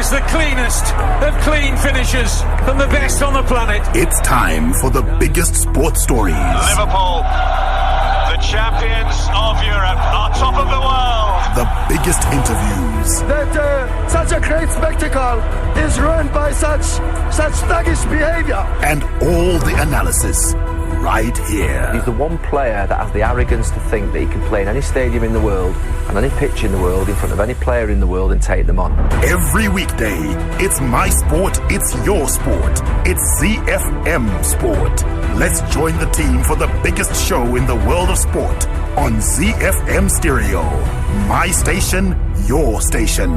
is the cleanest of clean finishers from the best on the planet. It's time for the biggest sports stories. Liverpool, the champions of Europe, are top of the world. The biggest interviews. That such a great spectacle is ruined by such thuggish behavior. And all the analysis right here. He's the one player that has the arrogance to think that he can play in any stadium in the world and any pitch in the world in front of any player in the world and take them on. Every weekday, it's my sport, it's your sport. It's ZiFM Sport. Let's join the team for the biggest show in the world of sport on ZiFM Stereo. My station, your station.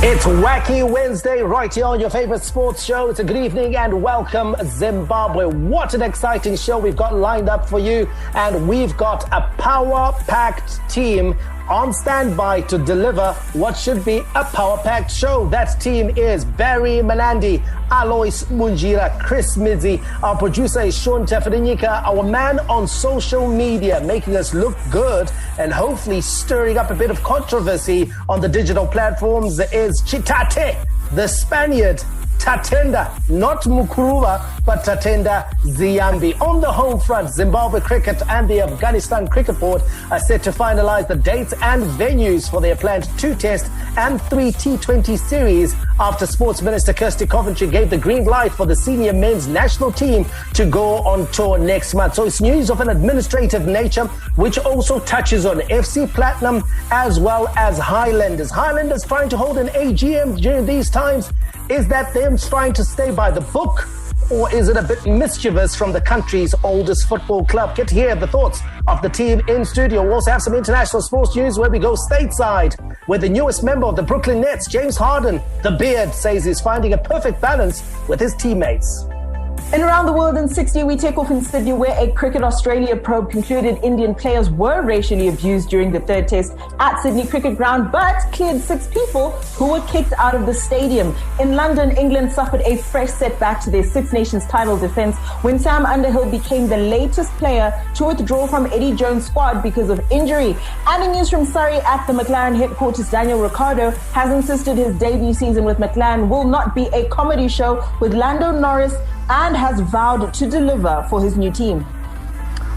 It's Wacky Wednesday right here on your favorite sports show. It's a good evening and welcome Zimbabwe. What an exciting show we've got lined up for you. And we've got a power-packed team on standby to deliver what should be a power-packed show. That team is Barry Manandi, Alois Munjira, Chris Midzi. Our producer is Sean Teferinyika, our man on social media, making us look good and hopefully stirring up a bit of controversy on the digital platforms is Chitate, the Spaniard. Tatenda, not Mukuruva, but Tatenda Ziyambi. On the home front, Zimbabwe Cricket and the Afghanistan Cricket Board are set to finalize the dates and venues for their planned 2-test and 3 T20 series after Sports Minister Kirsty Coventry gave the green light for the senior men's national team to go on tour next month. So it's news of an administrative nature, which also touches on FC Platinum as well as Highlanders. Highlanders trying to hold an AGM during these times. Is that them trying to stay by the book, or is it a bit mischievous from the country's oldest football club? Get to hear the thoughts of the team in studio. We'll also have some international sports news where we go stateside, where the newest member of the Brooklyn Nets, James Harden, the Beard, says he's finding a perfect balance with his teammates. And around the world in 60, we take off in Sydney, where a Cricket Australia probe concluded Indian players were racially abused during the third test at Sydney Cricket Ground, but cleared 6 people who were kicked out of the stadium. In London, England suffered a fresh setback to their Six Nations title defence when Sam Underhill became the latest player to withdraw from Eddie Jones' squad because of injury. And in news from Surrey, at the McLaren headquarters, Daniel Ricciardo has insisted his debut season with McLaren will not be a comedy show with Lando Norris, and has vowed to deliver for his new team.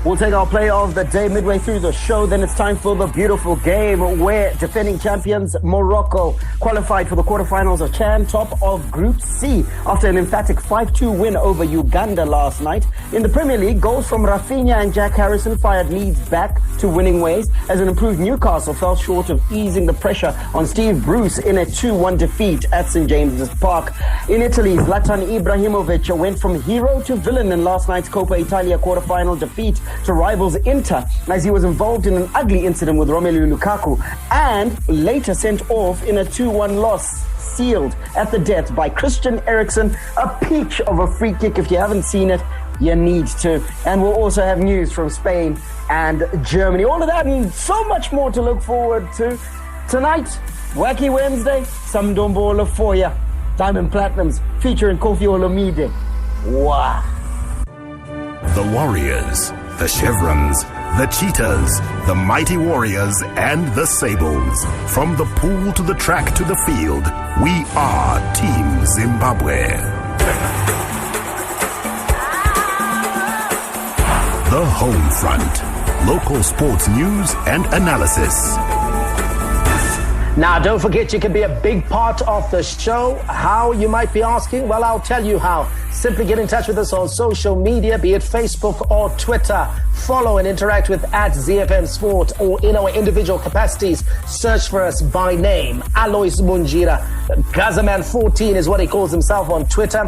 We'll take our play of the day midway through the show. Then it's time for the beautiful game where defending champions Morocco qualified for the quarterfinals of CHAN, top of Group C after an emphatic 5-2 win over Uganda last night. In the Premier League, goals from Rafinha and Jack Harrison fired Leeds back to winning ways as an improved Newcastle fell short of easing the pressure on Steve Bruce in a 2-1 defeat at St James's Park. In Italy, Zlatan Ibrahimović went from hero to villain in last night's Coppa Italia quarterfinal defeat to rivals Inter as he was involved in an ugly incident with Romelu Lukaku and later sent off in a 2-1 loss, sealed at the death by Christian Eriksen. A peach of a free kick. If you haven't seen it, you need to. And we'll also have news from Spain and Germany. All of that and so much more to look forward to tonight. Wacky Wednesday, some Dombola for ya. Diamond Platinums featuring Kofi Olomide. Wow. The Warriors, the Chevrons, the Cheetahs, the Mighty Warriors, and the Sables. From the pool to the track to the field, we are Team Zimbabwe. The Home Front. Local sports news and analysis. Now, don't forget, you can be a big part of the show. How, you might be asking? Well, I'll tell you how. Simply get in touch with us on social media, be it Facebook or Twitter. Follow and interact with @ZFM Sport, or in our individual capacities, search for us by name. Alois Munjira, Gazaman14 is what he calls himself on Twitter,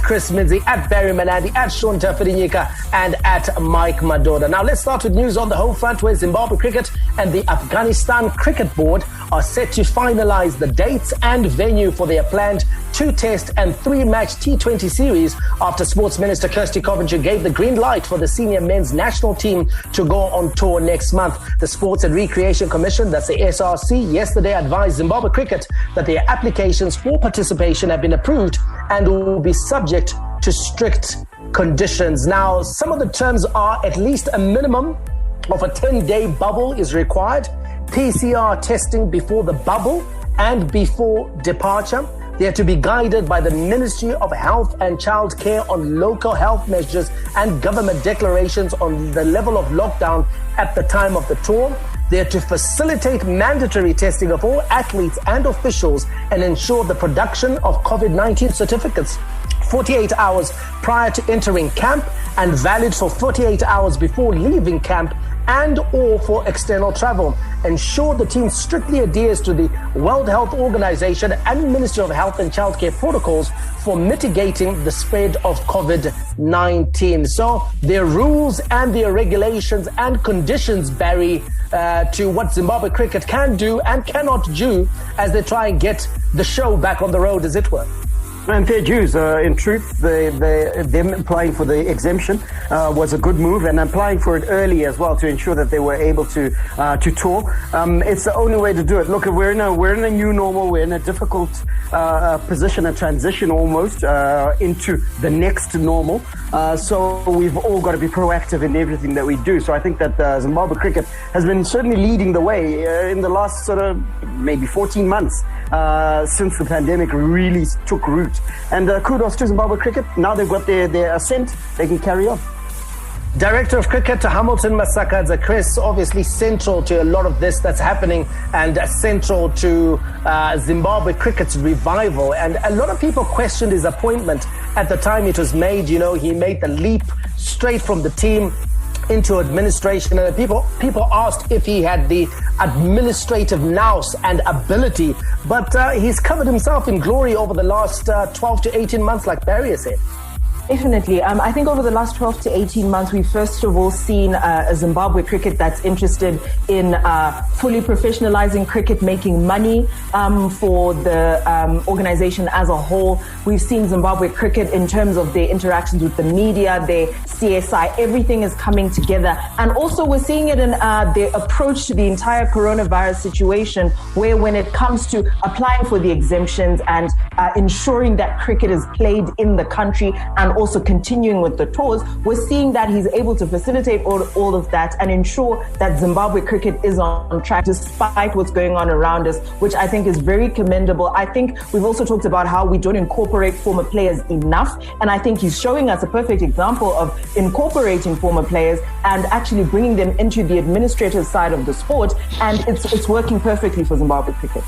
@Chris Midzi, @Barry Manandi, @Sean Teferinyika, and @Mike Madoda. Now, let's start with news on the home front, where Zimbabwe Cricket and the Afghanistan Cricket Board are set to finalize the dates and venue for their planned 2-test and 3-match T20 series after Sports Minister Kirsty Coventry gave the green light for the senior men's national team to go on tour next month. The Sports and Recreation Commission, that's the SRC, yesterday advised Zimbabwe Cricket that their applications for participation have been approved and will be subject to strict conditions. Now, some of the terms are at least a minimum of a 10-day bubble is required, PCR testing before the bubble and before departure, They are to be guided by the Ministry of Health and Child Care on local health measures and government declarations on the level of lockdown at the time of the tour. They are to facilitate mandatory testing of all athletes and officials and ensure the production of COVID-19 certificates 48 hours prior to entering camp and valid for 48 hours before leaving camp and or for external travel. Ensure the team strictly adheres to the World Health Organization and Ministry of Health and Childcare protocols for mitigating the spread of COVID-19. So there are rules and there are regulations and conditions, Barry, to what Zimbabwe cricket can do and cannot do as they try and get the show back on the road, as it were. And fair dues. In truth, them applying for the exemption was a good move, and applying for it early as well to ensure that they were able to tour. It's the only way to do it. Look, we're in a new normal. We're in a difficult position, a transition almost into the next normal. So we've all got to be proactive in everything that we do. So I think that Zimbabwe cricket has been certainly leading the way in the last sort of maybe 14 months since the pandemic really took root. And kudos to Zimbabwe cricket. Now they've got their assent, they can carry on. Director of Cricket Hamilton Masakadza, Chris, obviously central to a lot of this that's happening and central to Zimbabwe cricket's revival. And a lot of people questioned his appointment at the time it was made. You know, he made the leap straight from the team into administration, and people asked if he had the administrative nous and ability, but he's covered himself in glory over the last 12 to 18 months, like Barry said. Definitely. I think over the last 12 to 18 months, we've first of all seen a Zimbabwe cricket that's interested in fully professionalizing cricket, making money for the organization as a whole. We've seen Zimbabwe cricket in terms of their interactions with the media, their CSI, everything is coming together. And also we're seeing it in their approach to the entire coronavirus situation, where when it comes to applying for the exemptions and ensuring that cricket is played in the country and also continuing with the tours, we're seeing that he's able to facilitate all of that and ensure that Zimbabwe cricket is on track despite what's going on around us, which I think is very commendable. I think we've also talked about how we don't incorporate former players enough, and I think he's showing us a perfect example of incorporating former players and actually bringing them into the administrative side of the sport, and it's working perfectly for Zimbabwe cricket.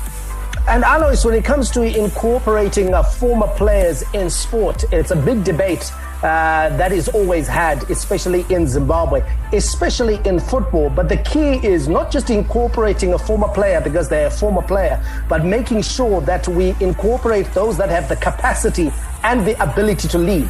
And Alois, when it comes to incorporating former players in sport, it's a big debate that is always had, especially in Zimbabwe, especially in football. But the key is not just incorporating a former player because they're a former player, but making sure that we incorporate those that have the capacity and the ability to lead.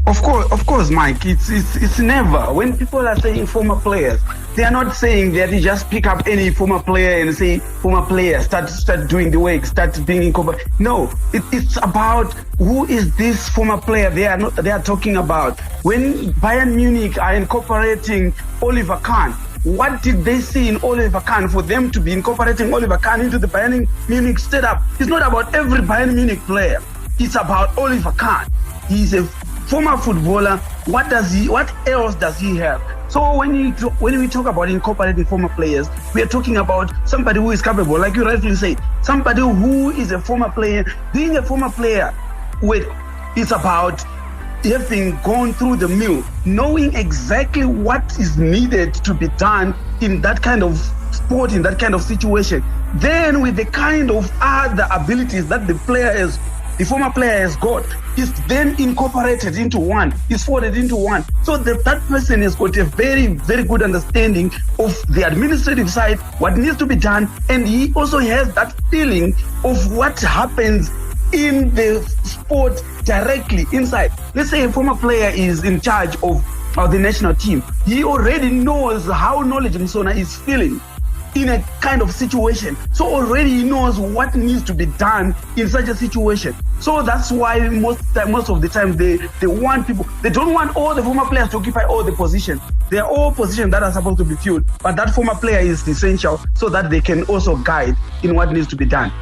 Of course, Mike. It's never, when people are saying former players, they are not saying that you just pick up any former player and say former player, start doing the work, start being incorporated. No, it's about who is this former player they are talking about. When Bayern Munich are incorporating Oliver Kahn, what did they see in Oliver Kahn for them to be incorporating Oliver Kahn into the Bayern Munich setup? It's not about every Bayern Munich player. It's about Oliver Kahn. He's a former footballer. What else does he have? So when we talk about incorporating former players, we are talking about somebody who is capable, like you rightly say, somebody who is a former player. Being a former player, it's about having gone through the mill, knowing exactly what is needed to be done in that kind of sport, in that kind of situation. Then with the kind of other abilities that the former player has got, is then incorporated into one, is folded into one. So that person has got a very, very good understanding of the administrative side, what needs to be done, and he also has that feeling of what happens in the sport directly inside. Let's say a former player is in charge of the national team. He already knows how Knowledge Msona is feeling in a kind of situation. So already he knows what needs to be done in such a situation. So that's why most of the time they want people, they don't want all the former players to occupy all the positions. They are all positions that are supposed to be filled, but that former player is essential so that they can also guide in what needs to be done.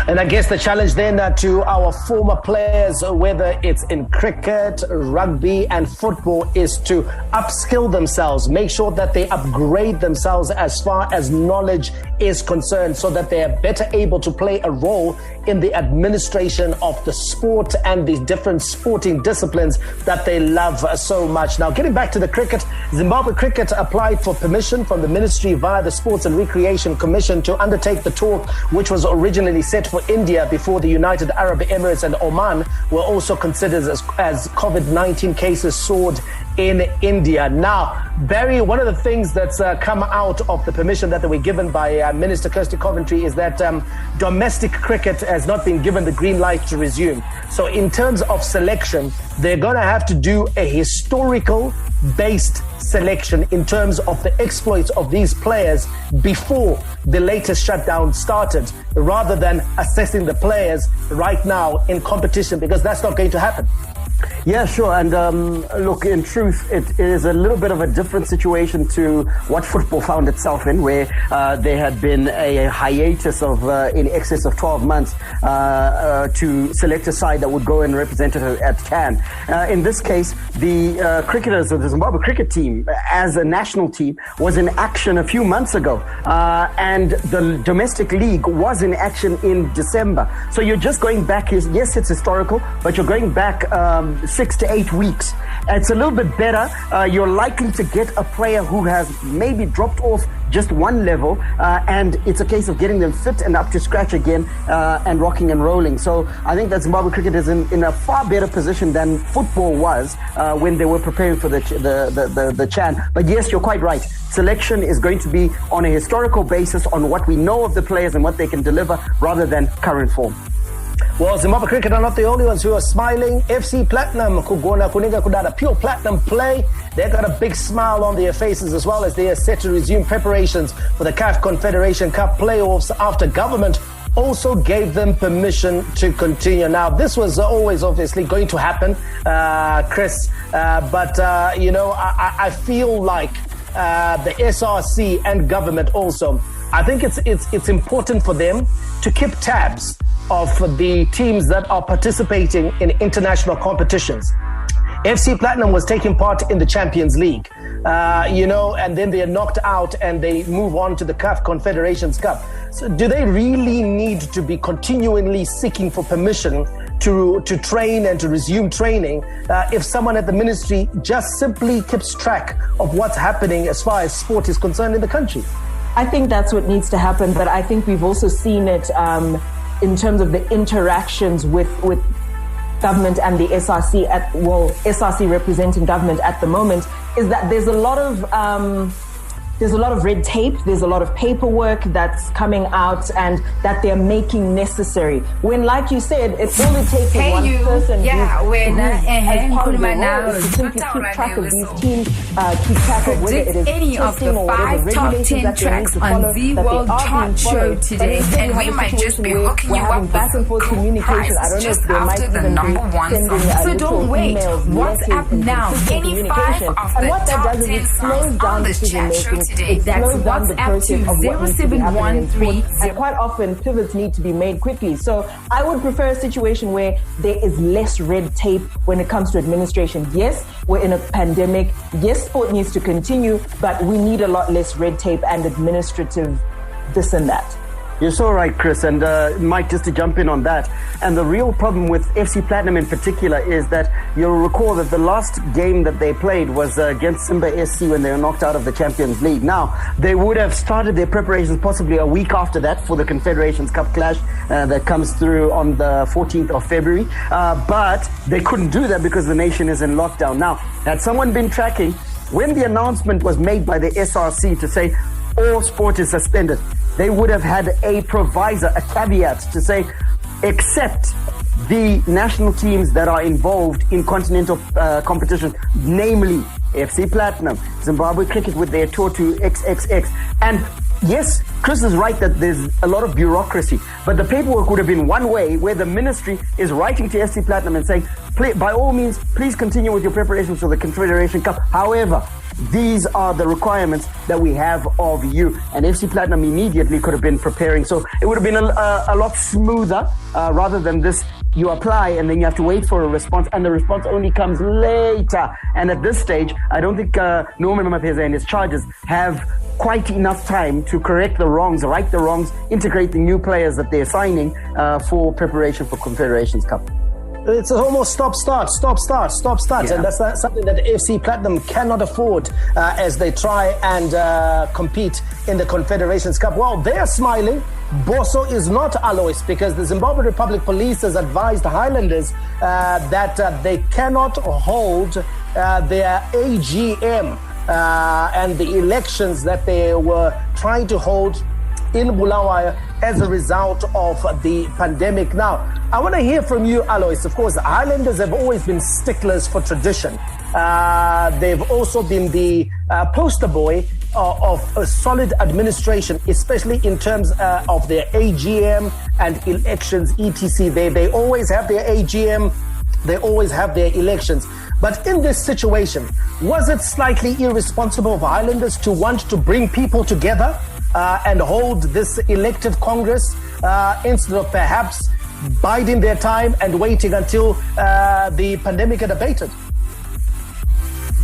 And I guess the challenge then to our former players, whether it's in cricket, rugby and football, is to upskill themselves, make sure that they upgrade themselves as far as knowledge is concerned, so that they are better able to play a role in the administration of the sport and the different sporting disciplines that they love so much. Now, getting back to the cricket, Zimbabwe Cricket applied for permission from the ministry via the Sports and Recreation Commission to undertake the tour, which was originally set for India before the United Arab Emirates and Oman were also considered as COVID-19 cases soared in India. Now, Barry, one of the things that's come out of the permission that they were given by Minister Kirsty Coventry is that domestic cricket has not been given the green light to resume. So in terms of selection, they're going to have to do a historical based selection in terms of the exploits of these players before the latest shutdown started, rather than assessing the players right now in competition, because that's not going to happen. Yeah, sure. And look, in truth, it is a little bit of a different situation to what football found itself in, where there had been a hiatus of in excess of 12 months to select a side that would go and represent it at CAN. In this case, the cricketers of the Zimbabwe cricket team, as a national team, was in action a few months ago. And the domestic league was in action in December. So you're just going back, yes, it's historical, but you're going back 6 to 8 weeks. It's a little bit better. You're likely to get a player who has maybe dropped off just one level, and it's a case of getting them fit and up to scratch again, and rocking and rolling. So I think that Zimbabwe cricket is in a far better position than football was when they were preparing for the CHAN. But yes, you're quite right. Selection is going to be on a historical basis, on what we know of the players and what they can deliver, rather than current form. Well, Zimbabwe Cricket are not the only ones who are smiling. FC Platinum, Kugona Kuninga Kudada, pure platinum play. They've got a big smile on their faces, as well as they are set to resume preparations for the CAF Confederation Cup playoffs after government also gave them permission to continue. Now, this was always obviously going to happen, Chris, but I feel like the SRC and government also, I think it's important for them to keep tabs of the teams that are participating in international competitions. FC Platinum was taking part in the Champions League, and then they are knocked out and they move on to the CAF Confederations Cup. So do they really need to be continually seeking for permission to train and to resume training if someone at the ministry just simply keeps track of what's happening as far as sport is concerned in the country? I think that's what needs to happen, but I think we've also seen it in terms of the interactions with government and the SRC SRC representing government at the moment, is that there's a lot of red tape, there's a lot of paperwork that's coming out and that they're making necessary. When, like you said, it's only taking one person as part of the role is to simply keep track of these teams, keep track of whether it is any of the 5 top 10 tracks on the World Chart Show today, and we might just be hooking you up with back and forth communication. I don't know if they might after the number one song. So don't wait. WhatsApp now any 5 of the top 10 songs on the chat show today. That's WhatsApp to 0713. And quite often pivots need to be made quickly. So I would prefer a situation where there is less red tape when it comes to administration. Yes, we're in a pandemic. Yes, sport needs to continue, but we need a lot less red tape and administrative this and that. You're so right, Chris, and Mike, just to jump in on that. And the real problem with FC Platinum in particular is that you'll recall that the last game that they played was against Simba SC when they were knocked out of the Champions League. Now, they would have started their preparations possibly a week after that for the Confederations Cup clash that comes through on the 14th of February. But they couldn't do that because the nation is in lockdown. Now, had someone been tracking, when the announcement was made by the SRC to say all sport is suspended, they would have had a provisor, a caveat to say, except the national teams that are involved in continental competition, namely FC Platinum, Zimbabwe Cricket with their tour to XXX. And yes, Chris is right that there's a lot of bureaucracy, but the paperwork would have been one way where the ministry is writing to FC Platinum and saying, by all means, please continue with your preparations for the Confederation Cup. However, these are the requirements that we have of you. And FC Platinum immediately could have been preparing. So it would have been a lot smoother rather than this you apply and then you have to wait for a response, and the response only comes later. And at this stage, I don't think Norman Mapeza and his charges have quite enough time to correct the wrongs, right the wrongs, integrate the new players that they're signing for preparation for Confederations Cup. It's almost stop-start, yeah. And that's something that FC Platinum cannot afford as they try and compete in the Confederations Cup. Well, they're smiling. Boso is not, Alois, because the Zimbabwe Republic Police has advised Highlanders that they cannot hold their AGM and the elections that they were trying to hold in Bulawayo as a result of the pandemic. Now, I want to hear from you, Alois. Of course, the Highlanders have always been sticklers for tradition. They've also been the poster boy of a solid administration, especially in terms of their AGM and elections, etc. They always have their AGM, they always have their elections. But in this situation, was it slightly irresponsible of Highlanders to want to bring people together and hold this elective Congress instead of perhaps biding their time and waiting until the pandemic had abated?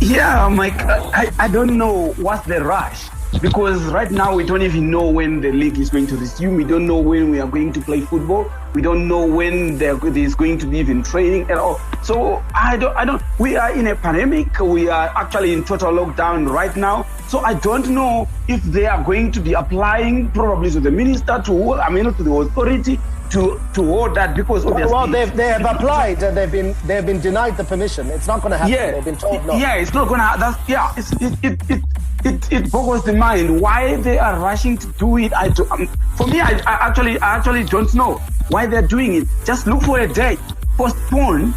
Yeah, Mike, I don't know what's the rush, because right now we don't even know when the league is going to resume. We don't know when we are going to play football. We don't know when there's going to be even training at all. So I don't. We are in a pandemic. We are actually in total lockdown right now. So I don't know if they are going to be applying probably to the minister, to the authority to hold that, because well, they have applied. They've been denied the permission. It's not going to happen. Yeah, they've been told no. Yeah, it's not going to. It boggles the mind why they are rushing to do it. For me, I actually don't know why they're doing it. Just look for a day, postpone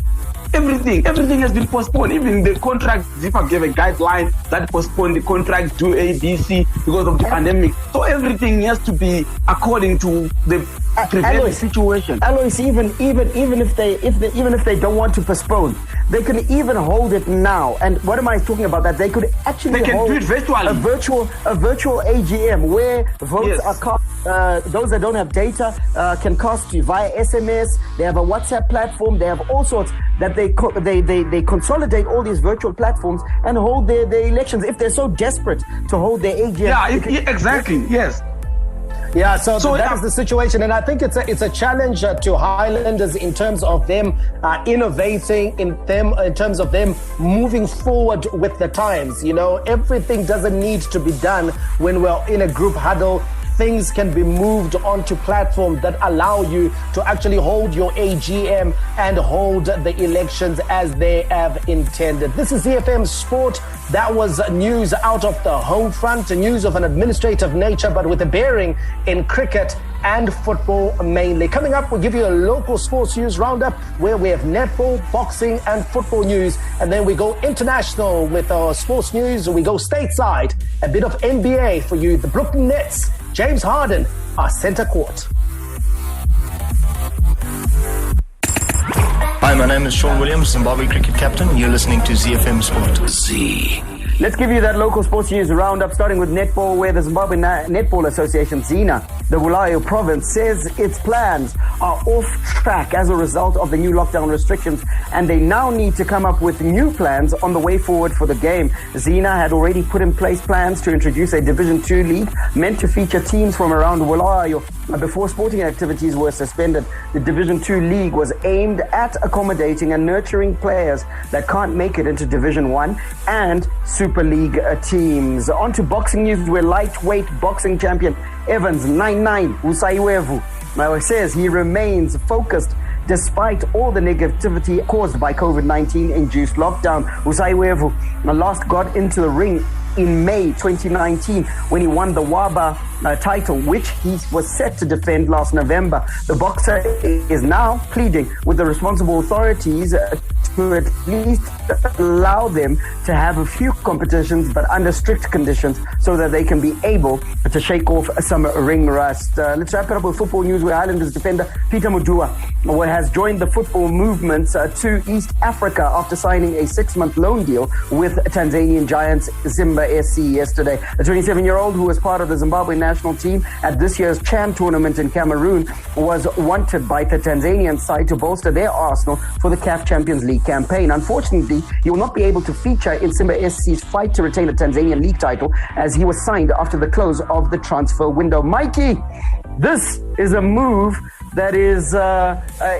everything. Everything has been postponed. Even the contract, ZiFM gave a guideline that postponed the contract to ABC because of the pandemic. So everything has to be according to the prevailing situation. Alois, even if they don't want to postpone, they can even hold it now. And what am I talking about? That they could actually hold do it virtually. a virtual AGM where votes are cast. Those that don't have data can cast via SMS. They have a WhatsApp platform. They have all sorts that they consolidate all these virtual platforms and hold their elections if they're so desperate to hold their AGM. Yeah, exactly. Yes. Yeah, so that is the situation, and I think it's a challenge to Highlanders in terms of them innovating, in terms of them moving forward with the times. You know, everything doesn't need to be done when we're in a group huddle. Things can be moved onto platforms that allow you to actually hold your AGM and hold the elections as they have intended. This is ZiFM Sport. That was news out of the home front, news of an administrative nature, but with a bearing in cricket and football mainly. Coming up, we'll give you a local sports news roundup where we have netball, boxing and football news. And then we go international with our sports news. We go stateside, a bit of NBA for you. The Brooklyn Nets, James Harden, are center court. Hi, my name is Sean Williams, Zimbabwe Cricket Captain. You're listening to ZiFM Sport. Let's give you that local sports news roundup, starting with netball, where the Zimbabwe Netball Association, ZINA, the Bulawayo province, says its plans are off track as a result of the new lockdown restrictions, and they now need to come up with new plans on the way forward for the game. ZINA had already put in place plans to introduce a Division 2 league meant to feature teams from around Bulawayo. Before sporting activities were suspended, the Division 2 league was aimed at accommodating and nurturing players that can't make it into Division 1 and Super League teams. On to boxing news, where lightweight boxing champion Evans 99 Usaiwevu now says he remains focused despite all the negativity caused by COVID-19 induced lockdown. Usaiwevu last got into the ring in May 2019 when he won the WABA title, which he was set to defend last November. The boxer is now pleading with the responsible authorities to at least allow them to have a few competitions, but under strict conditions, so that they can be able to shake off some ring rust. Let's wrap it up with football news, where Highlanders defender Peter Mudua has joined the football movement to East Africa after signing a 6-month loan deal with Tanzanian giants Zimbabwe SC yesterday. The 27-year-old, who was part of the Zimbabwe national team at this year's CHAN tournament in Cameroon, was wanted by the Tanzanian side to bolster their arsenal for the CAF Champions League campaign. Unfortunately, he will not be able to feature in Zimbabwe SC's fight to retain the Tanzanian league title, as he was signed after the close of the transfer window. Mikey, this is a move that is,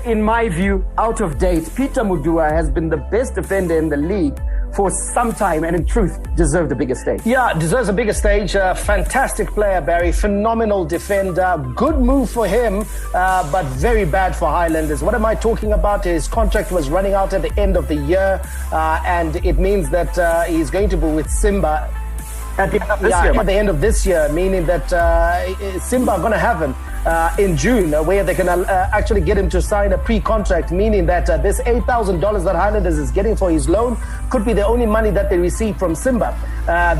in my view, out of date. Peter Mudua has been the best defender in the league for some time, and in truth, deserved a bigger stage. Yeah, deserves a bigger stage. Fantastic player, Barry. Phenomenal defender. Good move for him, but very bad for Highlanders. What am I talking about? His contract was running out at the end of the year, and it means that he's going to be with Simba at the end of this year, meaning that Simba are going to have him in June, where they can actually get him to sign a pre-contract, meaning that this $8,000 that Highlanders is getting for his loan could be the only money that they receive from Simba.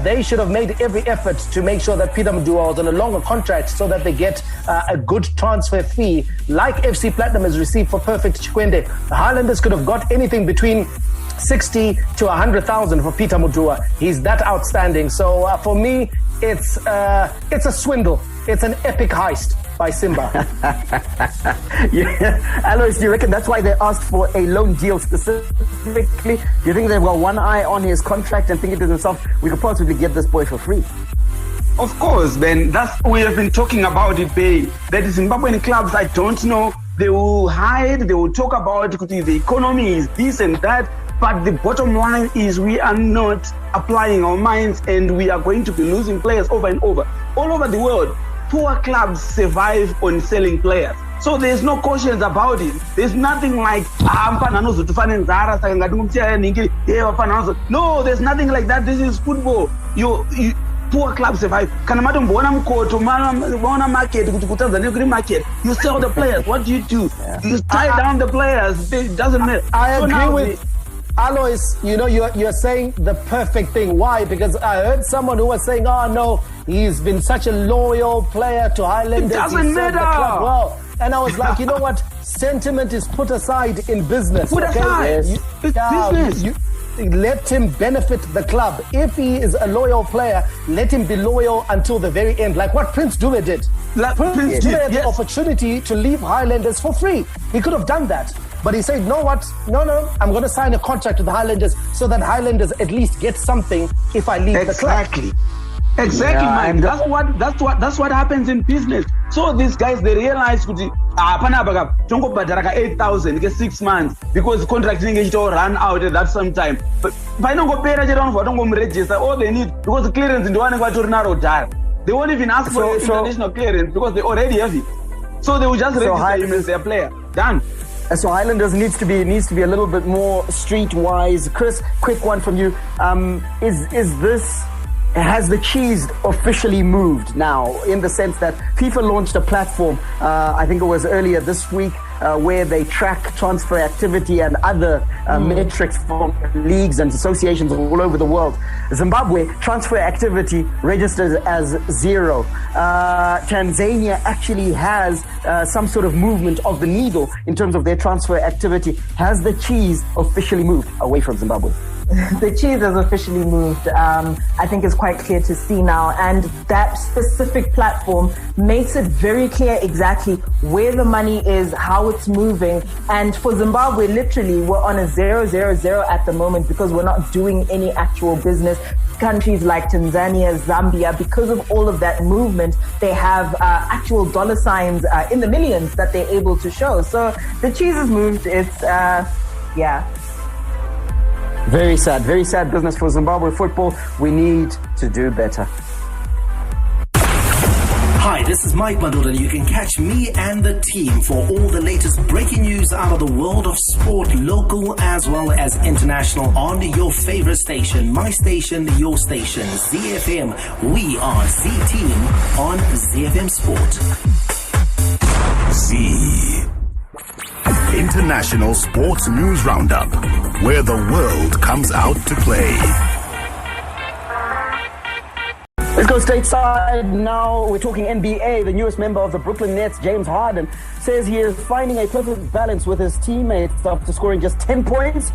They should have made every effort to make sure that Peter Mudua was on a longer contract, so that they get a good transfer fee like FC Platinum has received for Perfect Chikwende. The Highlanders could have got anything between 60 to 100,000 for Peter Mudua. He's that outstanding. So for me, it's a swindle. It's an epic heist by Simba. Yeah, Alois, do you reckon that's why they asked for a loan deal specifically? Do you think they've got one eye on his contract and thinking to themselves, we could possibly get this boy for free? Of course, Ben. We have been talking about it, Ben. That Zimbabwean clubs, I don't know. They will hide. They will talk about the economy is this and that. But the bottom line is we are not applying our minds, and we are going to be losing players over and over. All over the world, poor clubs survive on selling players. So there's no questions about it. There's nothing like, no, there's nothing like that. This is football. Poor clubs survive. Market. You sell the players. What do? You tie down the players. It doesn't matter. I agree with Alois. You know, you're saying the perfect thing. Why? Because I heard someone who was saying, oh no, he's been such a loyal player to Highlanders. It doesn't matter. The club well. And I was like, you know what? Sentiment is put aside in business. Put aside. It's business. Let him benefit the club. If he is a loyal player, let him be loyal until the very end, like what Prince Dube did. Prince Dube had the opportunity to leave Highlanders for free. He could have done that. But he said, no, I'm going to sign a contract with the Highlanders so that Highlanders at least get something if I leave the club. Exactly, man. That's what happens in business. So these guys, they realize don't go 8,000 get 6 months because contracting is run out at that some time. But if I don't go pay don't go register all they need because the clearance in the one they won't even ask for international clearance because they already have it. So they will just register him as their player. Done. So Highlanders needs to be a little bit more streetwise. Chris, quick one from you. Has the cheese officially moved now, in the sense that FIFA launched a platform, I think it was earlier this week, where they track transfer activity and other metrics from leagues and associations all over the world. Zimbabwe, transfer activity registered as 0. Tanzania actually has some sort of movement of the needle in terms of their transfer activity. Has the cheese officially moved away from Zimbabwe? The cheese has officially moved. I think it's quite clear to see now, and that specific platform makes it very clear exactly where the money is, how it's moving. And for Zimbabwe, literally, we're on a 0-0-0 at the moment because we're not doing any actual business. Countries like Tanzania, Zambia, because of all of that movement, they have actual dollar signs in the millions that they're able to show. So the cheese has moved. It's, Very sad business for Zimbabwe football. We need to do better. Hi, this is Mike Madura, and you can catch me and the team for all the latest breaking news out of the world of sport, local as well as international, on your favorite station, my station, your station, ZiFM. We are Z-Team on ZiFM Sport. Z. international sports news roundup, where the world comes out to play. Let's go stateside now. We're talking NBA. The newest member of the Brooklyn Nets, James Harden, says he is finding a perfect balance with his teammates after scoring just 10 points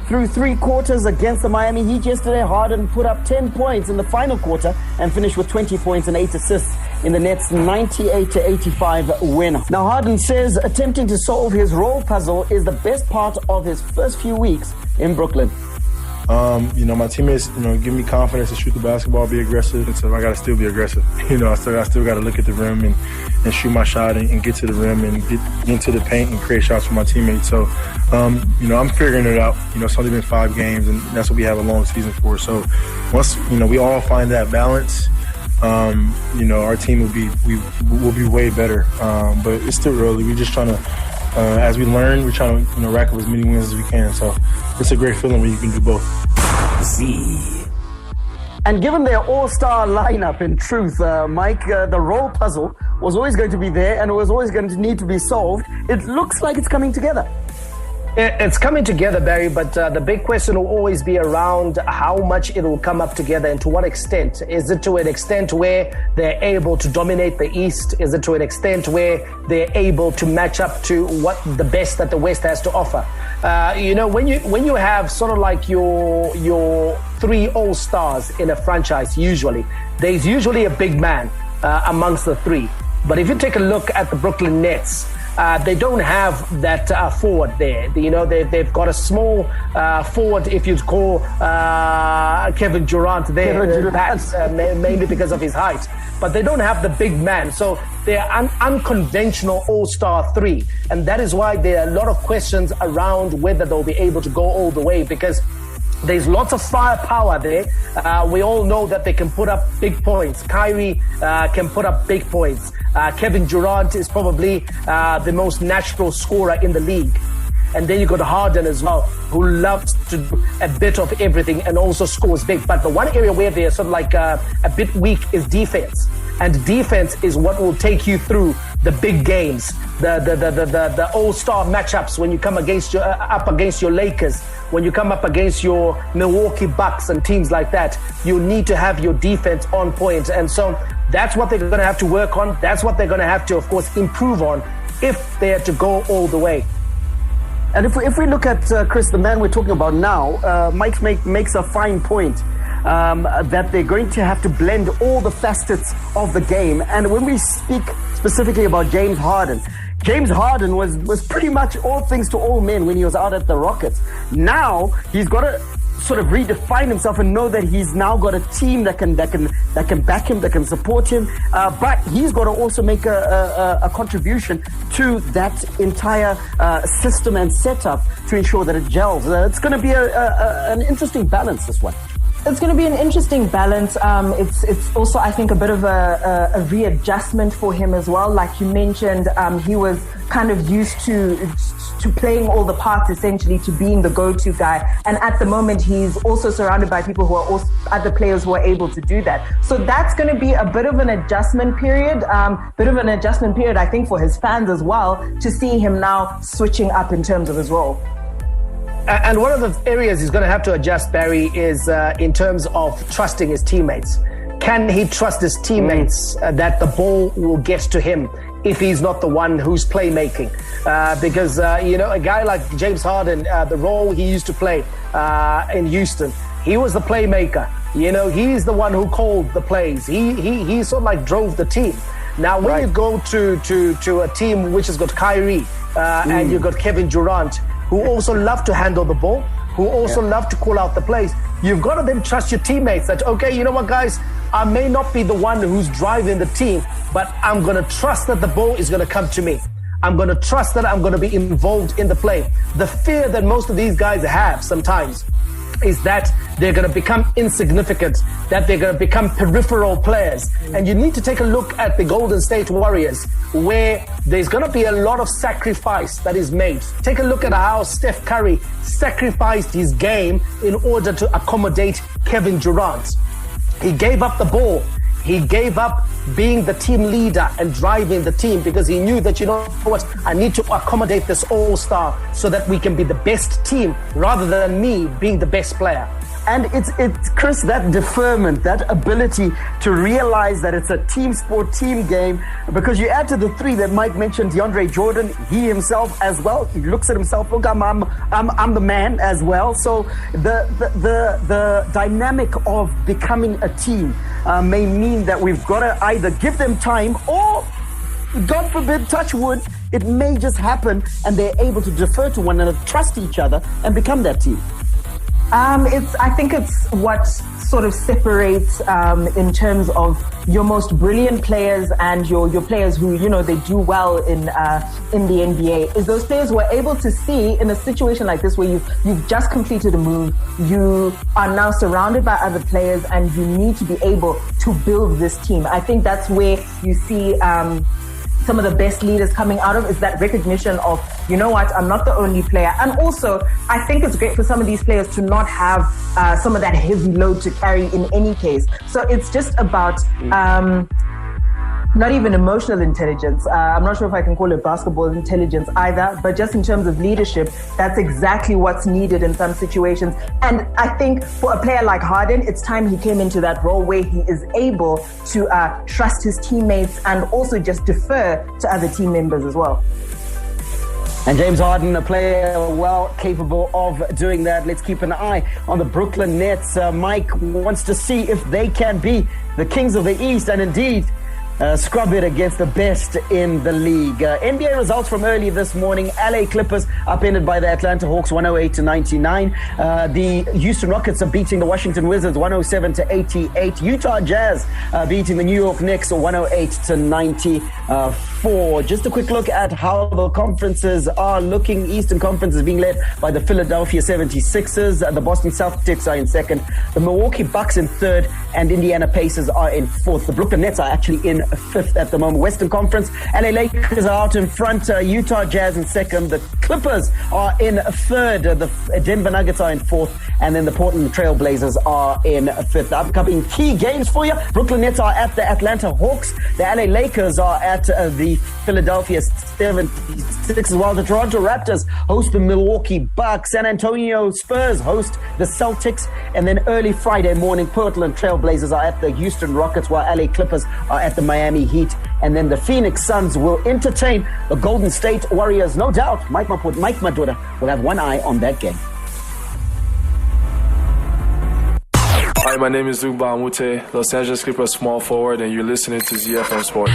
through 3 quarters against the Miami Heat yesterday. Harden put up 10 points in the final quarter and finished with 20 points and 8 assists in the Nets' 98-85 win. Now, Harden says attempting to solve his role puzzle is the best part of his first few weeks in Brooklyn. My teammates, give me confidence to shoot the basketball, be aggressive. And so I got to still be aggressive. I still got to look at the rim and shoot my shot and get to the rim and get into the paint and create shots for my teammates. So, I'm figuring it out. It's only been 5 games, and that's what we have a long season for. So once, we all find that balance, our team will be way better. But it's still early. We're just trying to, as we learn, we're trying to, rack up as many wins as we can. So it's a great feeling when you can do both. And given their all-star lineup, in truth, Mike, the role puzzle was always going to be there and it was always going to need to be solved. It looks like it's coming together. It's coming together, Barry, but the big question will always be around how much it will come up together and to what extent. Is it to an extent where they're able to dominate the East? Is it to an extent where they're able to match up to what the best that the West has to offer? When you have sort of like your 3 all-stars in a franchise, there's usually a big man amongst the 3. But if you take a look at the Brooklyn Nets, they don't have that forward there. They've got a small forward, if you'd call Kevin Durant there, perhaps mainly because of his height. But they don't have the big man. So they're an unconventional all-star 3. And that is why there are a lot of questions around whether they'll be able to go all the way, because there's lots of firepower there. We all know that they can put up big points. Kyrie can put up big points. Kevin Durant is probably the most natural scorer in the league. And then you got Harden as well, who loves to do a bit of everything and also scores big. But the one area where they're sort of like a bit weak is defense. And defense is what will take you through the big games, the all-star matchups when you come up against your Lakers, when you come up against your Milwaukee Bucks and teams like that. You need to have your defense on point. And so that's what they're going to have to work on. That's what they're going to have to, of course, improve on if they are to go all the way. And if we look at, Chris, the man we're talking about now, Mike makes a fine point. That they're going to have to blend all the facets of the game. And when we speak specifically about James Harden was pretty much all things to all men when he was out at the Rockets. Now he's got to sort of redefine himself and know that he's now got a team that can back him, that can support him. But he's got to also make a contribution to that entire system and setup to ensure that it gels. It's going to be an interesting balance, this one. It's going to be an interesting balance. It's also, I think, a bit of a readjustment for him as well. Like you mentioned, he was kind of used to playing all the parts, essentially, to being the go-to guy. And at the moment, he's also surrounded by people who are also other players who are able to do that. So that's going to be a bit of an adjustment period. I think, for his fans as well, to see him now switching up in terms of his role. And one of the areas he's going to have to adjust, Barry, is in terms of trusting his teammates. Can he trust his teammates that the ball will get to him if he's not the one who's playmaking? Because, a guy like James Harden, the role he used to play in Houston, he was the playmaker. He's the one who called the plays. He sort of like drove the team. Now, when you go to a team which has got Kyrie and you've got Kevin Durant, who also love to handle the ball, who also love to call out the plays, you've got to then trust your teammates that, okay, you know what, guys, I may not be the one who's driving the team, but I'm going to trust that the ball is going to come to me. I'm going to trust that I'm going to be involved in the play. The fear that most of these guys have sometimes is that they're going to become insignificant, that they're going to become peripheral players. And you need to take a look at the Golden State Warriors, where there's going to be a lot of sacrifice that is made. Take a look at how Steph Curry sacrificed his game in order to accommodate Kevin Durant. He gave up the ball. He gave up being the team leader and driving the team because he knew that, you know what, I need to accommodate this all-star so that we can be the best team rather than me being the best player. And it's Chris, that deferment, that ability to realize that it's a team sport, team game, because you add to the three that Mike mentioned, DeAndre Jordan, he himself as well. He looks at himself, look, I'm the man as well. So the dynamic of becoming a team may mean that we've got to either give them time or, God forbid, touch wood, it may just happen and they're able to defer to one another, trust each other and become that team. I think it's what sort of separates in terms of your most brilliant players and your players who, you know, they do well in the NBA, is those players who are able to see in a situation like this where you've just completed a move, you are now surrounded by other players and you need to be able to build this team. I think that's where you see some of the best leaders coming out of, is that recognition of, you know what, I'm not the only player. And also, I think it's great for some of these players to not have some of that heavy load to carry in any case. So it's just about not even emotional intelligence. I'm not sure if I can call it basketball intelligence either, but just in terms of leadership, that's exactly what's needed in some situations. And I think for a player like Harden, it's time he came into that role where he is able to trust his teammates and also just defer to other team members as well. And James Harden, a player well capable of doing that. Let's keep an eye on the Brooklyn Nets. Mike wants to see if they can be the kings of the East and indeed scrub it against the best in the league. NBA results from early this morning. LA Clippers upended by the Atlanta Hawks 108-99. The Houston Rockets are beating the Washington Wizards 107-88. Utah Jazz beating the New York Knicks 108-94. Just a quick look at how the conferences are looking. Eastern Conference is being led by the Philadelphia 76ers. The Boston Celtics are in second. The Milwaukee Bucks in third. And Indiana Pacers are in fourth. The Brooklyn Nets are actually in fifth at the moment. Western Conference, LA Lakers are out in front. Utah Jazz in second. The Clippers are in third. The Denver Nuggets are in fourth. And then the Portland Trail Blazers are in fifth. The upcoming key games for you. Brooklyn Nets are at the Atlanta Hawks. The LA Lakers are at the Philadelphia 76ers, while the Toronto Raptors host the Milwaukee Bucks. San Antonio Spurs host the Celtics. And then early Friday morning, Portland Trail Blazers are at the Houston Rockets, while LA Clippers are at the Miami Heat. And then the Phoenix Suns will entertain the Golden State Warriors. No doubt, Mike Madura will have one eye on that game. Hi, my name is Luke Bahamute, Los Angeles Clippers small forward, and you're listening to ZiFM Sport.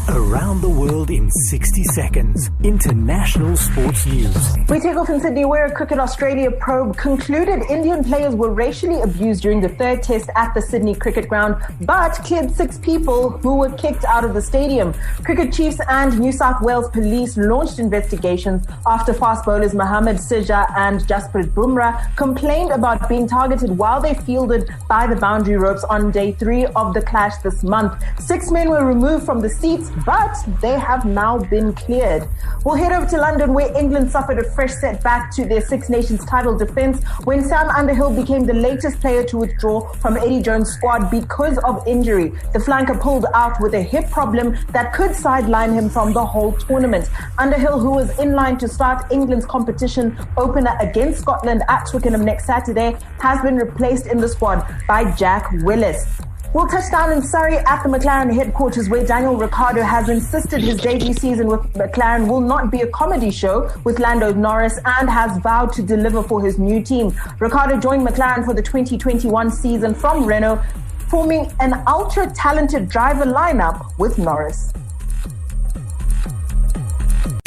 Around the world in 60 seconds. International sports news. We take off in Sydney, where a Cricket Australia probe concluded Indian players were racially abused during the third test at the Sydney Cricket Ground, but cleared 6 people who were kicked out of the stadium. Cricket chiefs and New South Wales police launched investigations after fast bowlers Mohammad Sirja and Jasprit Bumrah complained about being targeted while they fielded by the boundary ropes on day 3 of the clash this month. 6 men were removed from the seats, but they have now been cleared. We'll head over to London, where England suffered a fresh setback to their Six Nations title defence when Sam Underhill became the latest player to withdraw from Eddie Jones' squad because of injury. The flanker pulled out with a hip problem that could sideline him from the whole tournament. Underhill, who was in line to start England's competition opener against Scotland at Twickenham next Saturday, has been replaced in the squad by Jack Willis. We'll touch down in Surrey at the McLaren headquarters, where Daniel Ricciardo has insisted his debut season with McLaren will not be a comedy show with Lando Norris and has vowed to deliver for his new team. Ricciardo joined McLaren for the 2021 season from Renault, forming an ultra-talented driver lineup with Norris.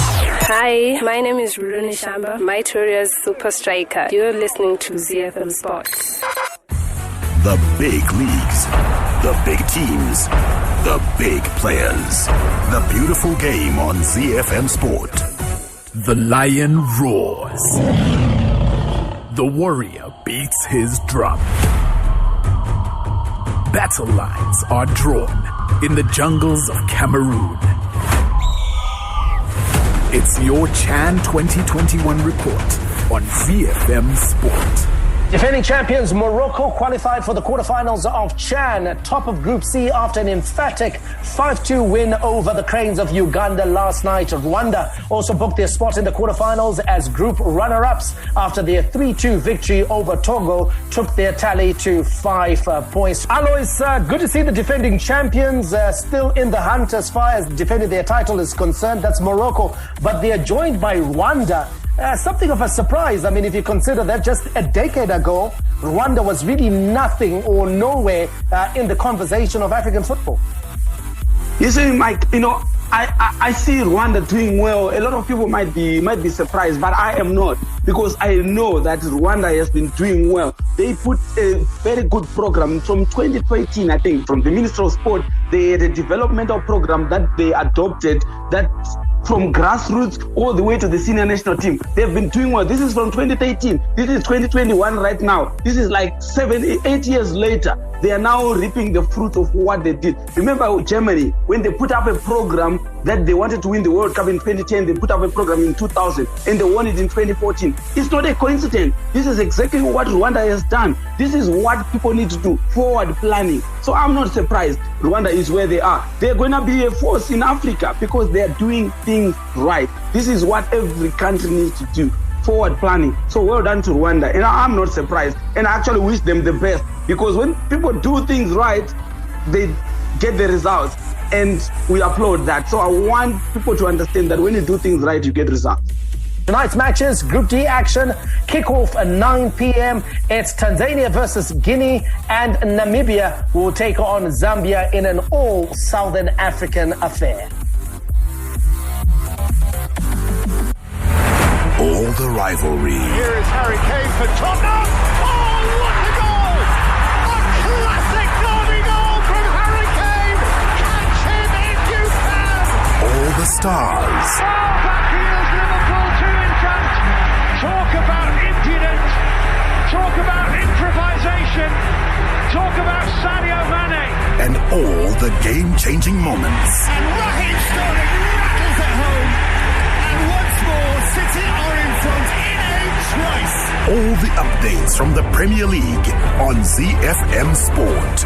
Hi, my name is Rune Shamba, Mytoria's super striker. You're listening to ZiFM Sports. The big leagues, the big teams, the big players. The beautiful game on ZiFM Sport. The lion roars. The warrior beats his drum. Battle lines are drawn in the jungles of Cameroon. It's your Chan 2021 report on ZiFM Sport. Defending champions Morocco qualified for the quarterfinals of CHAN, top of Group C after an emphatic 5-2 win over the Cranes of Uganda last night. Rwanda also booked their spot in the quarterfinals as group runner-ups after their 3-2 victory over Togo took their tally to 5 points. Alois, good to see the defending champions still in the hunt as far as defending their title is concerned. That's Morocco, but they are joined by Rwanda. Something of a surprise. I mean, if you consider that just a decade ago, Rwanda was really nothing or nowhere in the conversation of African football. You see, Mike, I see Rwanda doing well. A lot of people might be surprised, but I am not, because I know that Rwanda has been doing well. They put a very good program from 2013, I think, from the Ministry of Sport. They had a developmental program that they adopted that from grassroots all the way to the senior national team. They've been doing well. This is from 2013. This is 2021 right now. This is like 7, 8 years later. They are now reaping the fruit of what they did. Remember Germany, when they put up a program that they wanted to win the World Cup in 2010, they put up a program in 2000 and they won it in 2014. It's not a coincidence. This is exactly what Rwanda has done. This is what people need to do, forward planning. So I'm not surprised Rwanda is where they are. They're going to be a force in Africa because they're doing things right. This is what every country needs to do, forward planning. So well done to Rwanda. And I'm not surprised. And I actually wish them the best, because when people do things right, they get the results. And we applaud that. So I want people to understand that when you do things right, you get results. Tonight's matches, Group D action, kick-off at 9 p.m. It's Tanzania versus Guinea, and Namibia will take on Zambia in an all-Southern African affair. All the rivalry. Here is Harry Kane for Tottenham. Oh, what a goal! A classic derby goal from Harry Kane. Catch him if you can. All the stars. Oh, back here's Liverpool 2 in front. Talk about impudence. Talk about improvisation. Talk about Sadio Mane. And all the game-changing moments. And Raheem Sterling rattles it home. And once more, City are in front in a trice. All the updates from the Premier League on ZiFM Sport.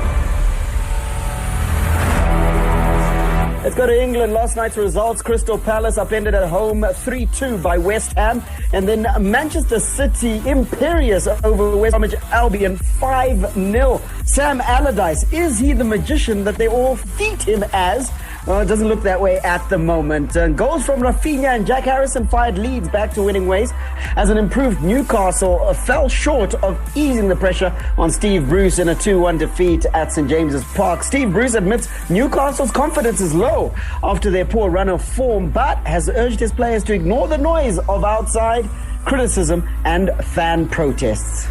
Let's go to England. Last night's results: Crystal Palace upended at home 3-2 by West Ham, and then Manchester City imperious over West Bromwich Albion 5-0. Sam Allardyce, is he the magician that they all feed him as? Well, it doesn't look that way at the moment. Goals from Rafinha and Jack Harrison fired Leeds back to winning ways, as an improved Newcastle fell short of easing the pressure on Steve Bruce in a 2-1 defeat at St James's Park. Steve Bruce admits Newcastle's confidence is low after their poor run of form, but has urged his players to ignore the noise of outside criticism and fan protests.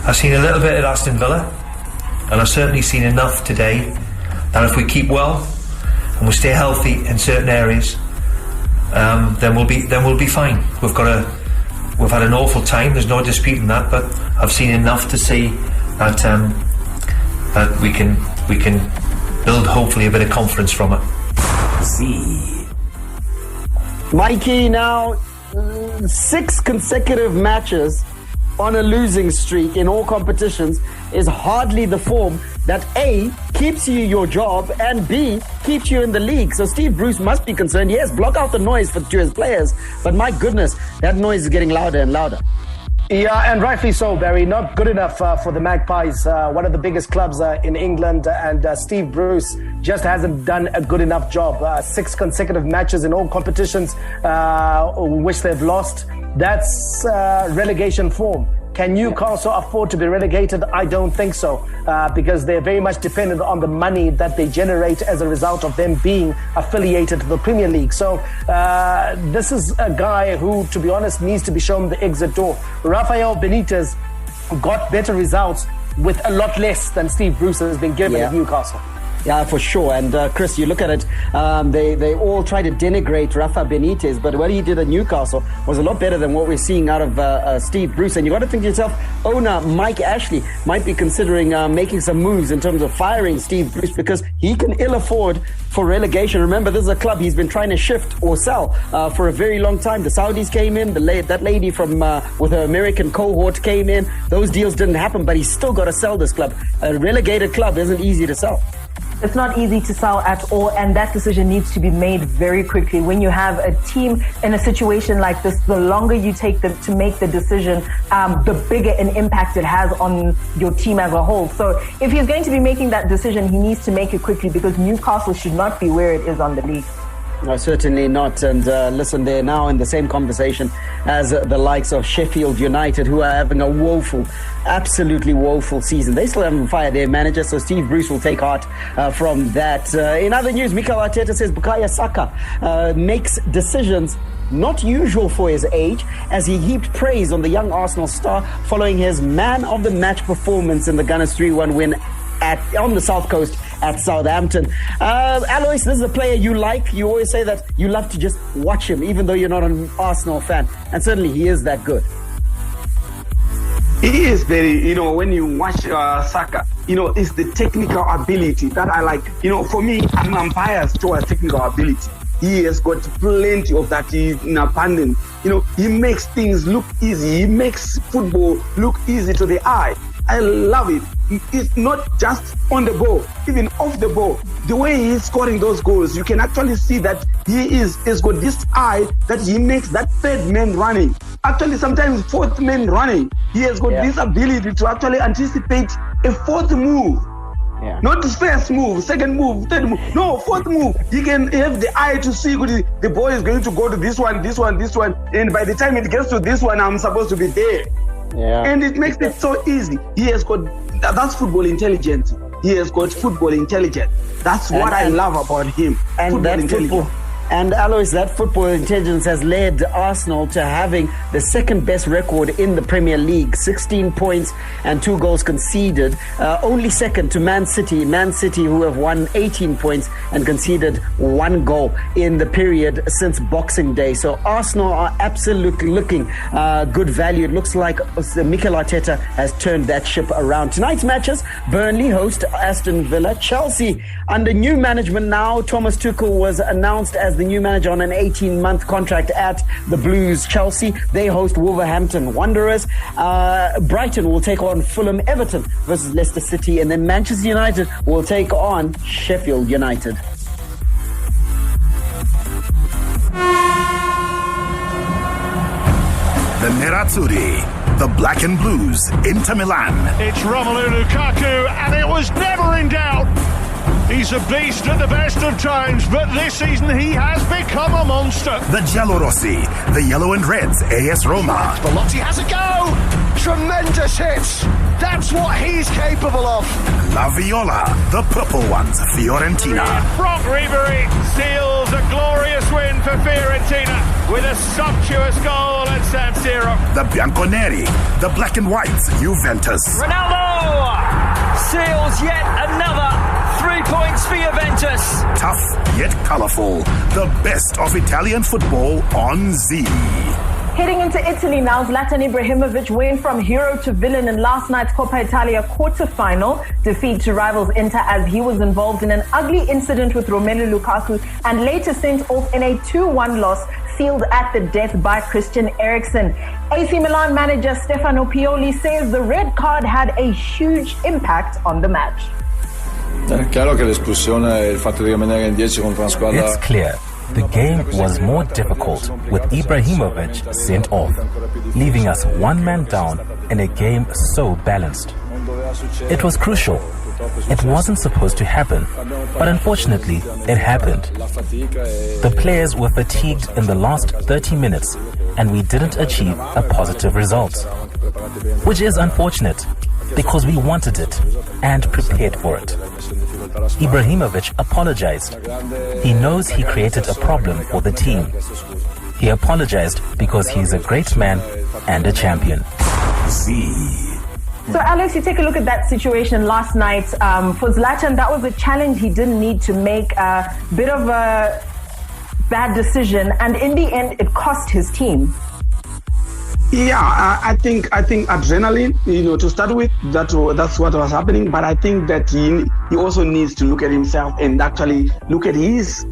I've seen a little bit at Aston Villa, and I've certainly seen enough today that if we keep well and we stay healthy in certain areas, then we'll be fine. We've had an awful time. There's no disputing that, but I've seen enough to see that that we can build hopefully a bit of confidence from it. Mikey, now 6 consecutive matches on a losing streak in all competitions is hardly the form that A, keeps you your job, and B, keeps you in the league. So Steve Bruce must be concerned. Yes, block out the noise to his players, but my goodness, that noise is getting louder and louder. Yeah, and rightfully so, Barry. Not good enough for the Magpies, one of the biggest clubs in England, and Steve Bruce just hasn't done a good enough job. 6 consecutive matches in all competitions, which they've lost. That's relegation form. Can Newcastle afford to be relegated? I don't think so, because they're very much dependent on the money that they generate as a result of them being affiliated to the Premier League. So this is a guy who, to be honest, needs to be shown the exit door. Rafael Benitez got better results with a lot less than Steve Bruce has been given at Newcastle. Yeah, for sure. And Chris, you look at it, they all try to denigrate Rafa Benitez, but what he did at Newcastle was a lot better than what we're seeing out of Steve Bruce. And you got to think to yourself, owner Mike Ashley might be considering making some moves in terms of firing Steve Bruce, because he can ill afford for relegation. Remember, this is a club he's been trying to shift or sell for a very long time. The Saudis came in, that lady from with her American cohort came in. Those deals didn't happen, but he's still got to sell this club. A relegated club isn't easy to sell. It's not easy to sell at all, and that decision needs to be made very quickly. When you have a team in a situation like this, the longer you take them to make the decision, the bigger an impact it has on your team as a whole. So if he's going to be making that decision, he needs to make it quickly, because Newcastle should not be where it is on the league. No, certainly not. And listen, they're now in the same conversation as the likes of Sheffield United, who are having a woeful, absolutely woeful season. They still haven't fired their manager, so Steve Bruce will take heart from that. In other news, Mikel Arteta says Bukayo Saka makes decisions not usual for his age, as he heaped praise on the young Arsenal star following his man-of-the-match performance in the Gunners' 3-1 win on the South Coast at Southampton. Alois, this is a player you like. You always say that you love to just watch him, even though you're not an Arsenal fan. And certainly he is that good. He is very, when you watch Saka, it's the technical ability that I like. For me, I'm biased towards technical ability. He has got plenty of that in abundance. He makes things look easy. He makes football look easy to the eye. I love it. It's not just on the ball, even off the ball. The way he's scoring those goals, you can actually see that he's got this eye that he makes that third man running. Actually, sometimes fourth man running. He has got this ability to actually anticipate a fourth move. Yeah. Not the first move, second move, third move. No, fourth move. He can have the eye to see the ball is going to go to this one. And by the time it gets to this one, I'm supposed to be there. Yeah. And it makes it so easy. He has got, that's football intelligence. He has got football intelligence. That's what I love about him. And that football. And Alois, that football intelligence has led Arsenal to having the second best record in the Premier League, 16 points and 2 goals conceded. Only second to Man City, who have won 18 points and conceded 1 goal in the period since Boxing Day. So Arsenal are absolutely looking good value. It looks like Mikel Arteta has turned that ship around. Tonight's matches, Burnley host Aston Villa. Chelsea under new management now. Thomas Tuchel was announced as the new manager on an 18-month contract at the Blues. Chelsea, they host Wolverhampton Wanderers. Brighton will take on Fulham. Everton versus Leicester City. And then Manchester United will take on Sheffield United. The Nerazzurri, the Black and Blues, Inter Milan. It's Romelu Lukaku, and it was never in doubt. He's a beast at the best of times, but this season he has become a monster. The Giallorossi, the Yellow and Reds, AS Roma. Belotti has a go! Tremendous hits! That's what he's capable of. La Viola, the Purple Ones, Fiorentina. Franck Ribéry seals a glorious win for Fiorentina with a sumptuous goal at San Siro. The Bianconeri, the Black and Whites, Juventus. Ronaldo seals yet another 3 points for Juventus. Tough yet colourful. The best of Italian football on Z. Heading into Italy now, Zlatan Ibrahimović went from hero to villain in last night's Coppa Italia quarter-final defeat to rivals Inter, as he was involved in an ugly incident with Romelu Lukaku and later sent off in a 2-1 loss sealed at the death by Christian Eriksen. AC Milan manager Stefano Pioli says the red card had a huge impact on the match. It's clear. The game was more difficult with Ibrahimović sent off, leaving us one man down in a game so balanced. It was crucial. It wasn't supposed to happen, but unfortunately, it happened. The players were fatigued in the last 30 minutes, and we didn't achieve a positive result, which is unfortunate because we wanted it and prepared for it. Ibrahimović apologized. He knows he created a problem for the team. He apologized because he's a great man and a champion. Z. So, Alex, you take a look at that situation last night. For Zlatan, that was a challenge he didn't need to make, a bit of a bad decision, and in the end, it cost his team. Yeah, I think adrenaline, to start with, that's what was happening. But I think that he also needs to look at himself and actually look at his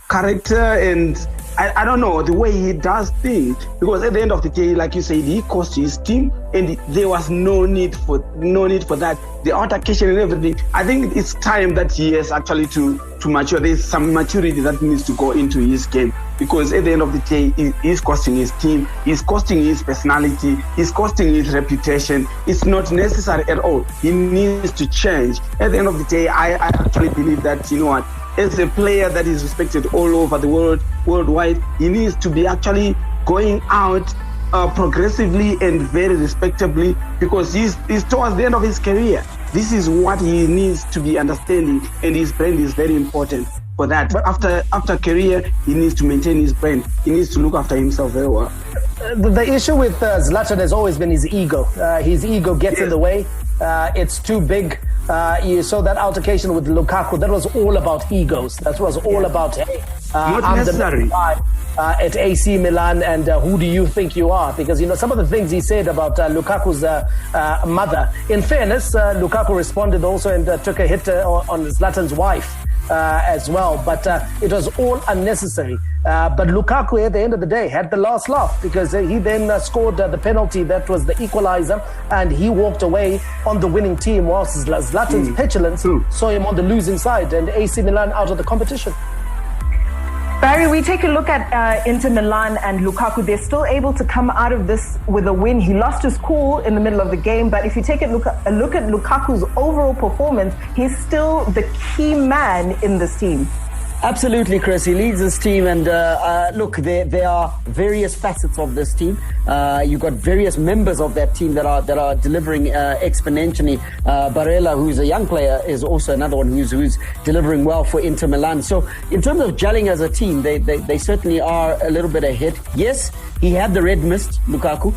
character and I don't know, the way he does things, because at the end of the day, like you said, he cost his team, and there was no need for that. The altercation and everything. I think it's time that he has actually to mature. There's some maturity that needs to go into his game, because at the end of the day, he's costing his team, he's costing his personality, he's costing his reputation. It's not necessary at all. He needs to change. At the end of the day, I actually believe that, you know what, as a player that is respected all over the world, worldwide, he needs to be actually going out progressively and very respectably, because he's towards the end of his career. This is what he needs to be understanding, and his brand is very important for that. But after career, he needs to maintain his brand. He needs to look after himself very well. The issue with Zlatan has always been his ego. His ego gets in the way. It's too big. You saw that altercation with Lukaku. That was all about egos. That was all about, hey, I'm necessary. the guy at AC Milan, and who do you think you are? Because, some of the things he said about Lukaku's mother. In fairness, Lukaku responded also and took a hit on Zlatan's wife as well. But it was all unnecessary. But Lukaku, at the end of the day, had the last laugh, because he then scored the penalty that was the equalizer, and he walked away on the winning team, whilst Zlatan's petulance saw him on the losing side, and AC Milan out of the competition. Barry, we take a look at Inter Milan and Lukaku. They're still able to come out of this with a win. He lost his cool in the middle of the game, but if you take a look at Lukaku's overall performance, he's still the key man in this team. Absolutely, Chris. He leads this team, and look, there are various facets of this team. You've got various members of that team that are delivering exponentially. Barella, who's a young player, is also another one who's delivering well for Inter Milan. So, in terms of gelling as a team, they certainly are a little bit ahead. Yes, he had the red mist, Lukaku,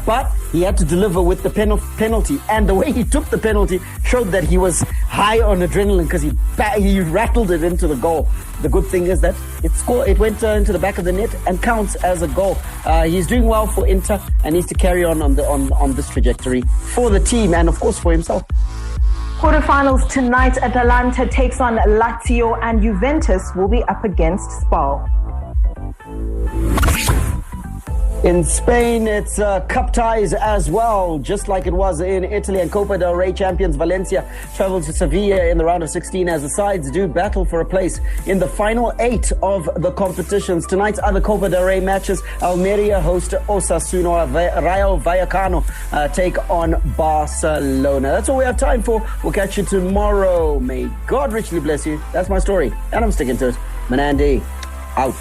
but he had to deliver with the penalty, and the way he took the penalty showed that he was high on adrenaline, because he rattled it into the goal. The good thing is that it went into the back of the net and counts as a goal. He's doing well for Inter and needs to carry on this trajectory for the team and, of course, for himself. Quarterfinals tonight, Atalanta takes on Lazio, and Juventus will be up against Spal. In Spain, it's cup ties as well, just like it was in Italy. And Copa del Rey champions Valencia travel to Sevilla in the round of 16 as the sides do battle for a place in the final 8 of the competitions. Tonight's other Copa del Rey matches: Almeria host Osasuna, Rayo Vallecano take on Barcelona. That's all we have time for. We'll catch you tomorrow. May God richly bless you. That's my story, and I'm sticking to it. Manandi, out.